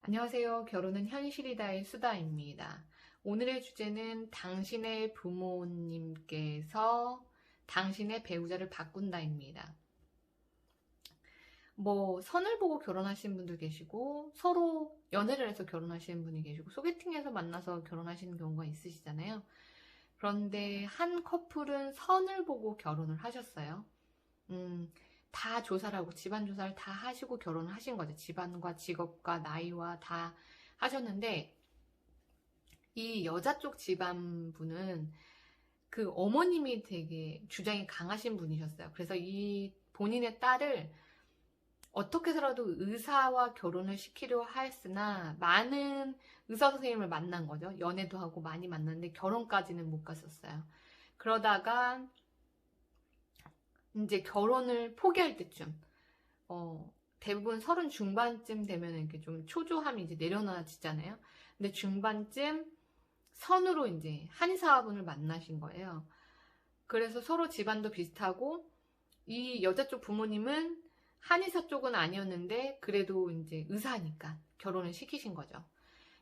안녕하세요. 결혼은 현실이다의 수다입니다. 오늘의 주제는 당신의 부모님께서 당신의 배우자를 바꾼다입니다. 선을 보고 결혼하시는 분도 계시고, 서로 연애를 해서 결혼하시는 분이 계시고, 소개팅에서 만나서 결혼하시는 경우가 있으시잖아요. 그런데 한 커플은 선을 보고 결혼을 하셨어요. 다 조사를 하고 집안 조사를 다 하시고 결혼을 하신 거죠. 집안과 직업과 나이와 다 하셨는데 이 여자 쪽 집안분은 그 어머님이 되게 주장이 강하신 분이셨어요. 그래서 이 본인의 딸을 어떻게 해서라도 의사와 결혼을 시키려 하였으나 많은 의사 선생님을 만난 거죠. 연애도 하고 많이 만났는데 결혼까지는 못 갔었어요. 그러다가 이제 결혼을 포기할 때쯤, 대부분 30 중반쯤 되면 이렇게 좀 초조함이 이제 내려놔지잖아요. 근데 중반쯤 선으로 이제 한의사분을 만나신 거예요. 그래서 서로 집안도 비슷하고, 이 여자 쪽 부모님은 한의사 쪽은 아니었는데, 그래도 이제 의사니까 결혼을 시키신 거죠.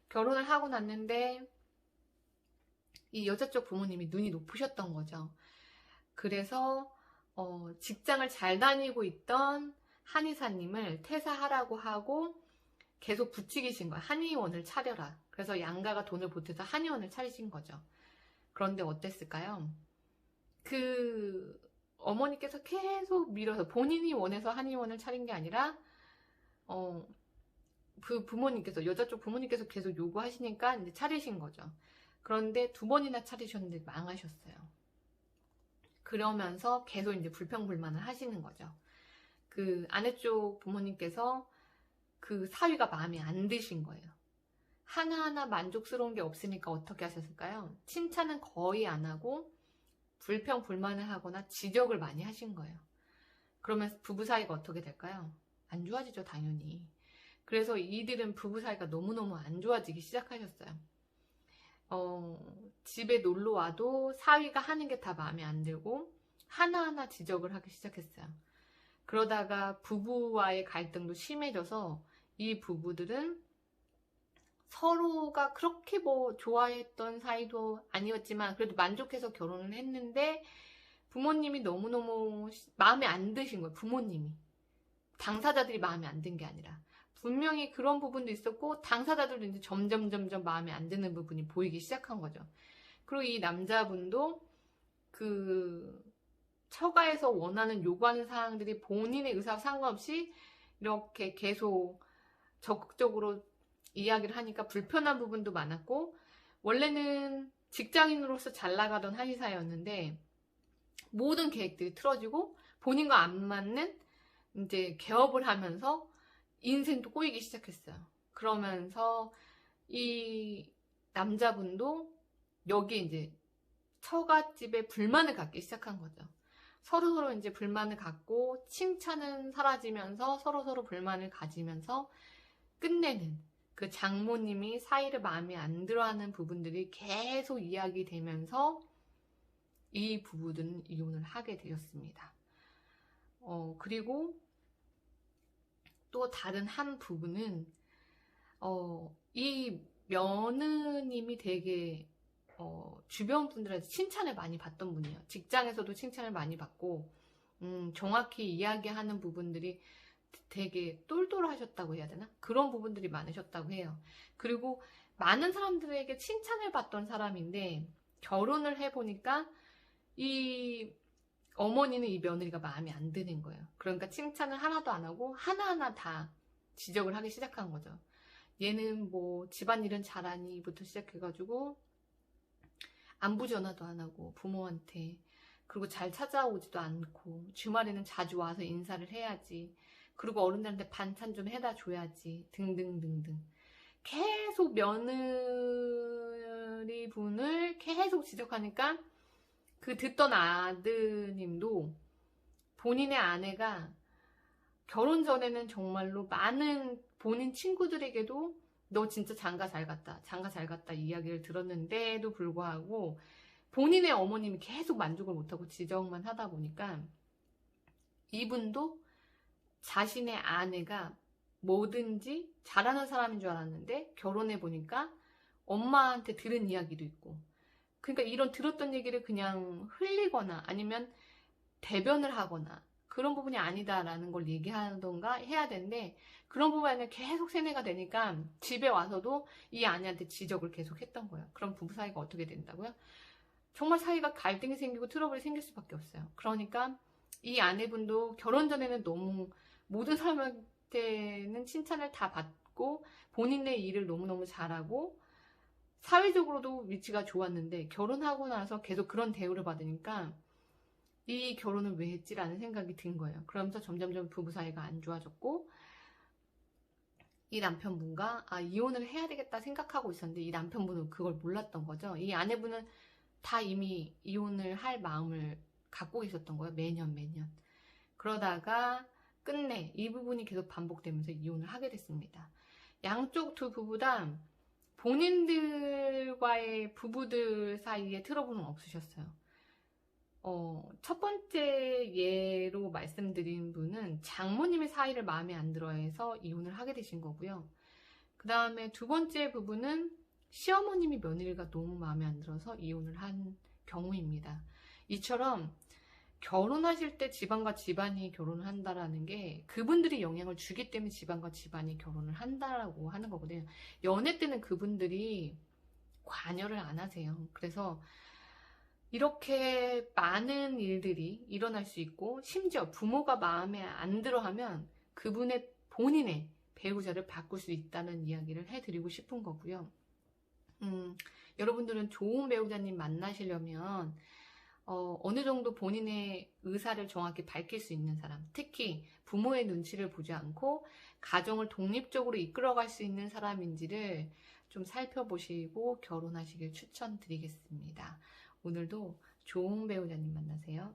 결혼을 하고 났는데, 이 여자 쪽 부모님이 눈이 높으셨던 거죠. 그래서 직장을 잘 다니고 있던 한의사님을 퇴사하라고 하고 계속 부추기신 거예요. 한의원을 차려라. 그래서 양가가 돈을 보태서 한의원을 차리신 거죠. 그런데 어땠을까요? 그 어머니께서 계속 밀어서 본인이 원해서 한의원을 차린 게 아니라 그 부모님께서, 여자 쪽 부모님께서 계속 요구하시니까 이제 차리신 거죠. 그런데 2번이나 차리셨는데 망하셨어요. 그러면서 계속 이제 불평불만을 하시는 거죠. 그 아내 쪽 부모님께서 그 사위가 마음에 안 드신 거예요. 하나하나 만족스러운 게 없으니까 어떻게 하셨을까요? 칭찬은 거의 안 하고 불평불만을 하거나 지적을 많이 하신 거예요. 그러면 부부 사이가 어떻게 될까요? 안 좋아지죠, 당연히. 그래서 이들은 부부 사이가 너무너무 안 좋아지기 시작하셨어요. 집에 놀러 와도 사위가 하는 게 다 마음에 안 들고 하나하나 지적을 하기 시작했어요. 그러다가 부부와의 갈등도 심해져서 이 부부들은 서로가 그렇게 좋아했던 사이도 아니었지만 그래도 만족해서 결혼을 했는데 부모님이 너무너무 마음에 안 드신 거예요. 부모님이. 당사자들이 마음에 안 든 게 아니라. 분명히 그런 부분도 있었고 당사자들도 이제 점점 마음에 안 드는 부분이 보이기 시작한 거죠. 그리고 이 남자분도 그 처가에서 원하는 요구하는 사항들이 본인의 의사와 상관없이 이렇게 계속 적극적으로 이야기를 하니까 불편한 부분도 많았고, 원래는 직장인으로서 잘 나가던 한의사였는데 모든 계획들이 틀어지고 본인과 안 맞는 이제 개업을 하면서 인생도 꼬이기 시작했어요. 그러면서 이 남자분도 여기 이제 처갓집에 불만을 갖기 시작한 거죠. 서로 이제 불만을 갖고 칭찬은 사라지면서 서로 불만을 가지면서 끝내는 그 장모님이 사이를 마음에 안 들어하는 부분들이 계속 이야기되면서 이 부부들은 이혼을 하게 되었습니다. 그리고 또 다른 한 부분은 이 며느님이 되게 주변 분들한테 칭찬을 많이 받던 분이에요. 직장에서도 칭찬을 많이 받고 정확히 이야기하는 부분들이 되게 똘똘하셨다고 해야 되나? 그런 부분들이 많으셨다고 해요. 그리고 많은 사람들에게 칭찬을 받던 사람인데 결혼을 해보니까 이 어머니는 이 며느리가 마음에 안 드는 거예요. 그러니까 칭찬을 하나도 안 하고 하나하나 다 지적을 하기 시작한 거죠. 얘는 집안일은 잘하니부터 시작해가지고 안부 전화도 안 하고 부모한테, 그리고 잘 찾아오지도 않고 주말에는 자주 와서 인사를 해야지, 그리고 어른들한테 반찬 좀 해다 줘야지 등등등등 계속 며느리 분을 계속 지적하니까 그 듣던 아드님도 본인의 아내가 결혼 전에는 정말로 많은 본인 친구들에게도 너 진짜 장가 잘 갔다 이야기를 들었는데도 불구하고 본인의 어머님이 계속 만족을 못하고 지적만 하다 보니까 이분도 자신의 아내가 뭐든지 잘하는 사람인 줄 알았는데 결혼해 보니까 엄마한테 들은 이야기도 있고, 그러니까 이런 들었던 얘기를 그냥 흘리거나 아니면 대변을 하거나 그런 부분이 아니다라는 걸 얘기하던가 해야 되는데, 그런 부분에 계속 세뇌가 되니까 집에 와서도 이 아내한테 지적을 계속 했던 거예요. 그럼 부부 사이가 어떻게 된다고요? 정말 사이가 갈등이 생기고 트러블이 생길 수밖에 없어요. 그러니까 이 아내분도 결혼 전에는 너무 모든 사람한테는 칭찬을 다 받고 본인의 일을 너무너무 잘하고 사회적으로도 위치가 좋았는데, 결혼하고 나서 계속 그런 대우를 받으니까 이 결혼을 왜 했지라는 생각이 든 거예요. 그러면서 점점점 부부 사이가 안 좋아졌고, 이 남편분과 이혼을 해야 되겠다 생각하고 있었는데 이 남편분은 그걸 몰랐던 거죠. 이 아내분은 다 이미 이혼을 할 마음을 갖고 있었던 거예요. 매년. 그러다가 끝내 이 부분이 계속 반복되면서 이혼을 하게 됐습니다. 양쪽 두 부부 다 본인들과의 부부들 사이에 트러블은 없으셨어요. 첫 번째 예로 말씀드린 분은 장모님의 사이를 마음에 안 들어 해서 이혼을 하게 되신 거고요. 그 다음에 두 번째 부분은 시어머님이 며느리가 너무 마음에 안 들어서 이혼을 한 경우입니다. 이처럼 결혼하실 때 집안과 집안이 결혼을 한다라는 게 그분들이 영향을 주기 때문에 집안과 집안이 결혼을 한다라고 하는 거거든요. 연애 때는 그분들이 관여를 안 하세요. 그래서 이렇게 많은 일들이 일어날 수 있고, 심지어 부모가 마음에 안 들어 하면 본인의 배우자를 바꿀 수 있다는 이야기를 해드리고 싶은 거고요. 여러분들은 좋은 배우자님 만나시려면 어느 정도 본인의 의사를 정확히 밝힐 수 있는 사람, 특히 부모의 눈치를 보지 않고 가정을 독립적으로 이끌어갈 수 있는 사람인지를 좀 살펴보시고 결혼하시길 추천드리겠습니다. 오늘도 좋은 배우자님 만나세요.